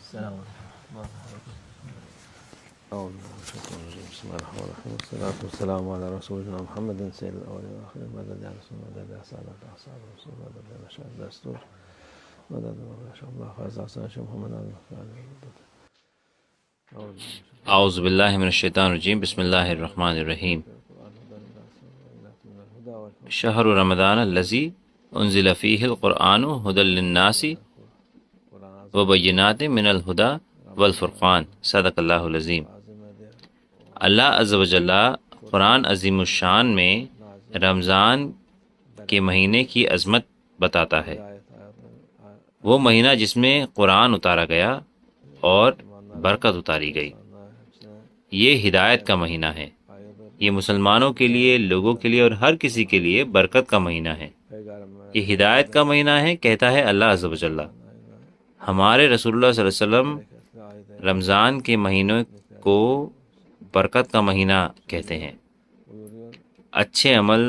السلام علیکم۔ اعوذ باللہ من الشیطان الرجیم، بسم اللہ الرحمن الرحیم، والصلاۃ والسلام علی رسولنا محمد سید الاولین والآخرین، مدد یا رسول مدد یا سادات اصحاب رسول مدد یا مشاہد دستور مدد یا شاء اللہ خاص حسن محمد اعوذ باللہ من الشیطان الرجیم، بسم اللہ الرحمن الرحیم۔ شہر رمضان الذی انزل فیہ القرآن ھدی للناس وبینات من الہدی والفرقان، صدق اللہ العظیم۔ اللہ عز و جل قرآن عظیم الشان میں رمضان کے مہینے کی عظمت بتاتا ہے، وہ مہینہ جس میں قرآن اتارا گیا اور برکت اتاری گئی۔ یہ ہدایت کا مہینہ ہے، یہ مسلمانوں کے لیے، لوگوں کے لیے اور ہر کسی کے لیے برکت کا مہینہ ہے، یہ ہدایت کا مہینہ ہے، کہتا ہے اللہ عز و جل۔ ہمارے رسول اللہ صلی اللہ علیہ وسلم رمضان کے مہینے کو برکت کا مہینہ کہتے ہیں۔ اچھے عمل،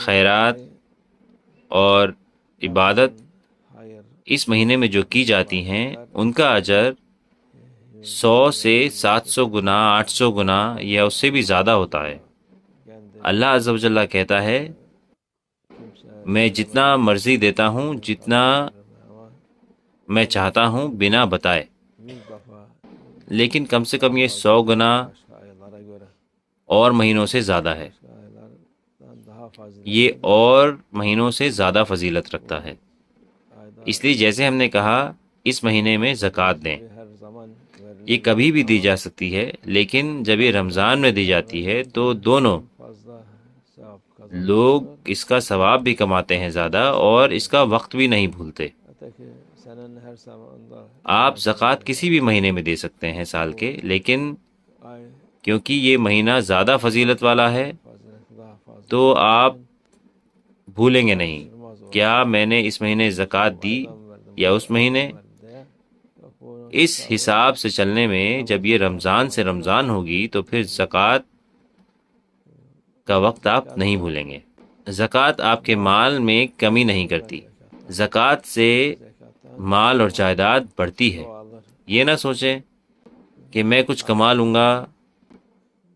خیرات اور عبادت اس مہینے میں جو کی جاتی ہیں ان کا اجر 100 سے 700 گنا، 800 گنا یا اس سے بھی زیادہ ہوتا ہے۔ اللہ عز و جل کہتا ہے، میں جتنا مرضی دیتا ہوں، جتنا میں چاہتا ہوں بنا بتائے، لیکن کم سے کم یہ 100 گنا اور مہینوں سے زیادہ ہے، یہ اور مہینوں سے زیادہ فضیلت رکھتا ہے۔ اس لیے جیسے ہم نے کہا اس مہینے میں زکوٰۃ دیں، یہ کبھی بھی دی جا سکتی ہے، لیکن جب یہ رمضان میں دی جاتی ہے تو دونوں لوگ اس کا ثواب بھی کماتے ہیں زیادہ اور اس کا وقت بھی نہیں بھولتے۔ آپ زکوٰۃ کسی بھی مہینے میں دے سکتے ہیں سال کے، لیکن کیونکہ یہ مہینہ زیادہ فضیلت والا ہے تو آپ بھولیں گے نہیں کیا میں نے اس مہینے زکوٰۃ دی یا اس مہینے۔ اس حساب سے چلنے میں جب یہ رمضان سے رمضان ہوگی تو پھر زکوٰۃ کا وقت آپ نہیں بھولیں گے۔ زکوٰۃ آپ کے مال میں کمی نہیں کرتی، زکوٰۃ سے مال اور جائیداد بڑھتی ہے۔ یہ نہ سوچیں کہ میں کچھ کما لوں گا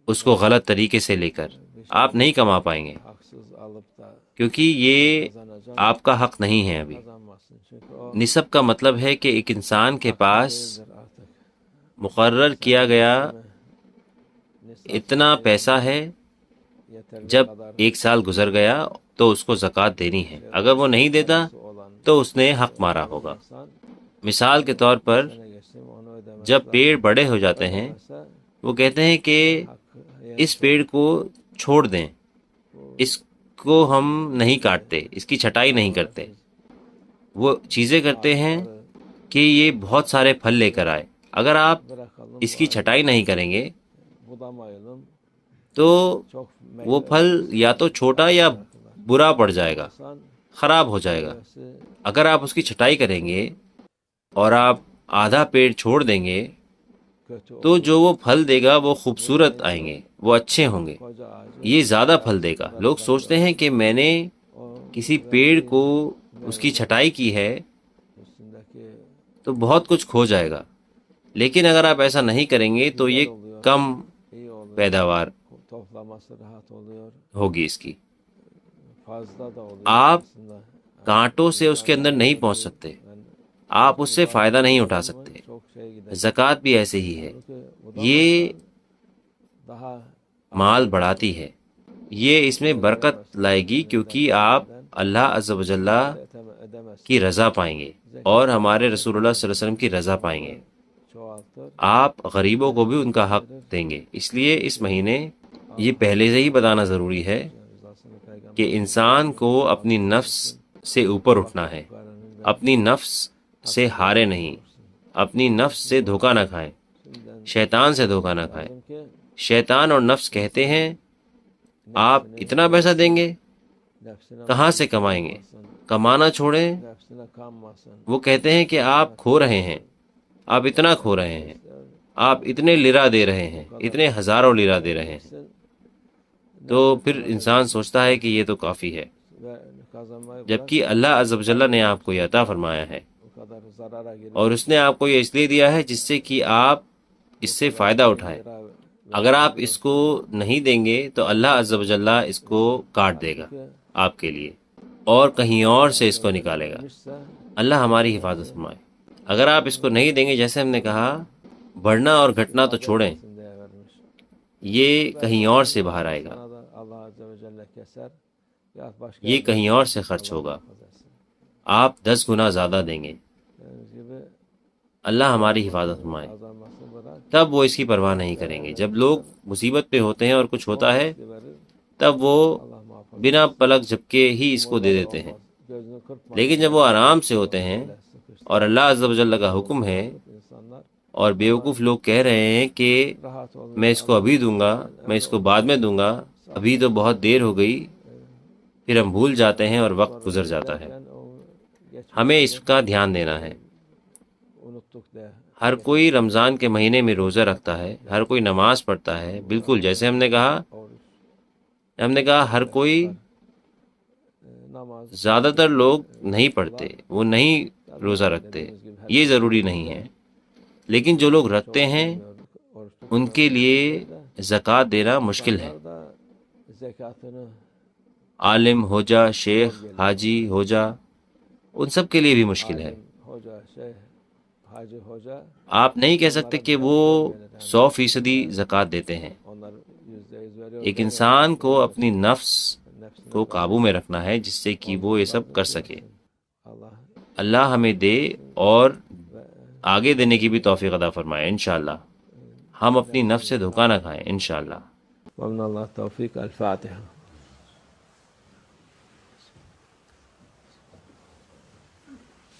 اس کو غلط طریقے سے لے کر، آپ نہیں کما پائیں گے، کیونکہ یہ آپ کا حق نہیں ہے۔ ابھی نصب کا مطلب ہے کہ ایک انسان کے پاس مقرر کیا گیا اتنا پیسہ ہے، جب 1 سال گزر گیا تو اس کو زکوٰۃ دینی ہے، اگر وہ نہیں دیتا تو اس نے حق مارا ہوگا۔ مثال کے طور پر جب پیڑ بڑے ہو جاتے ہیں، وہ کہتے ہیں کہ اس پیڑ کو چھوڑ دیں، اس کو ہم نہیں کاٹتے، اس کی چھٹائی نہیں کرتے، وہ چیزیں کرتے ہیں کہ یہ بہت سارے پھل لے کر آئے۔ اگر آپ اس کی چھٹائی نہیں کریں گے تو وہ پھل یا تو چھوٹا یا برا پڑ جائے گا، خراب ہو جائے گا۔ اگر آپ اس کی چھٹائی کریں گے اور آپ آدھا پیڑ چھوڑ دیں گے تو جو وہ پھل دے گا وہ خوبصورت آئیں گے، وہ اچھے ہوں گے، یہ زیادہ پھل دے گا۔ لوگ سوچتے ہیں کہ میں نے کسی پیڑ کو اس کی چھٹائی کی ہے تو بہت کچھ کھو جائے گا، لیکن اگر آپ ایسا نہیں کریں گے تو یہ کم پیداوار ہوگی اس کی۔ آپ کانٹوں سے اس کے اندر نہیں پہنچ سکتے، آپ اس سے فائدہ نہیں اٹھا سکتے۔ زکوٰۃ بھی ایسے ہی ہے، یہ مال بڑھاتی ہے، یہ اس میں برکت لائے گی، کیونکہ آپ اللہ عز و جل کی رضا پائیں گے اور ہمارے رسول اللہ صلی اللہ علیہ وسلم کی رضا پائیں گے۔ آپ غریبوں کو بھی ان کا حق دیں گے۔ اس لیے اس مہینے یہ پہلے سے ہی بتانا ضروری ہے کہ انسان کو اپنی نفس سے اوپر اٹھنا ہے، اپنی نفس سے ہارے نہیں، اپنی نفس سے دھوکہ نہ کھائیں، شیطان سے دھوکہ نہ کھائیں۔ شیطان اور نفس کہتے ہیں آپ اتنا پیسہ دیں گے، کہاں سے کمائیں گے، کمانا چھوڑیں۔ وہ کہتے ہیں کہ آپ کھو رہے ہیں، آپ اتنا کھو رہے ہیں، آپ اتنے لیرا دے رہے ہیں، اتنے ہزاروں لیرا دے رہے ہیں، تو پھر انسان سوچتا ہے کہ یہ تو کافی ہے، جبکہ اللہ عز و جل نے آپ کو یہ عطا فرمایا ہے اور اس نے آپ کو یہ اس لیے دیا ہے جس سے کہ آپ اس سے فائدہ اٹھائیں. اگر آپ اس کو نہیں دیں گے تو اللہ عز و جل اس کو کاٹ دے گا آپ کے لیے اور کہیں اور سے اس کو نکالے گا. اللہ ہماری حفاظت فرمائے. اگر آپ اس کو نہیں دیں گے، جیسے ہم نے کہا، بڑھنا اور گھٹنا تو چھوڑیں، یہ کہیں اور سے باہر آئے گا، یہ کہیں اور سے خرچ ہوگا، آپ 10 گنا زیادہ دیں گے. اللہ ہماری حفاظت فرمائے. تب وہ اس کی پرواہ نہیں کریں گے. جب لوگ مصیبت پہ ہوتے ہیں اور کچھ ہوتا ہے تب وہ بنا پلک جھپکے ہی اس کو دے دیتے ہیں، لیکن جب وہ آرام سے ہوتے ہیں اور اللہ عز و جل کا حکم ہے اور بیوقوف لوگ کہہ رہے ہیں کہ میں اس کو ابھی دوں گا، میں اس کو بعد میں دوں گا، ابھی تو بہت دیر ہو گئی، پھر ہم بھول جاتے ہیں اور وقت گزر جاتا ہے. ہمیں اس کا دھیان دینا ہے. ہر کوئی رمضان کے مہینے میں روزہ رکھتا ہے، ہر کوئی نماز پڑھتا ہے، بالکل جیسے ہم نے کہا ہر کوئی. زیادہ تر لوگ نہیں پڑھتے، وہ نہیں روزہ رکھتے، یہ ضروری نہیں ہے، لیکن جو لوگ رکھتے ہیں ان کے لیے زکوٰۃ دینا مشکل ہے. عالم ہو جا، شیخ، حاجی ہو جا، ان سب کے لیے بھی مشکل ہے. آپ نہیں کہہ سکتے کہ وہ 100% زکوٰۃ دیتے ہیں. ایک انسان کو اپنی نفس کو قابو میں رکھنا ہے جس سے کہ وہ یہ سب کر سکے. اللہ ہمیں دے اور آگے دینے کی بھی توفیق عطا فرمائے. انشاءاللہ ہم اپنی نفس سے دھوکہ نہ کھائیں انشاءاللہ. ومن اللہ توفیق. الفاتحہ.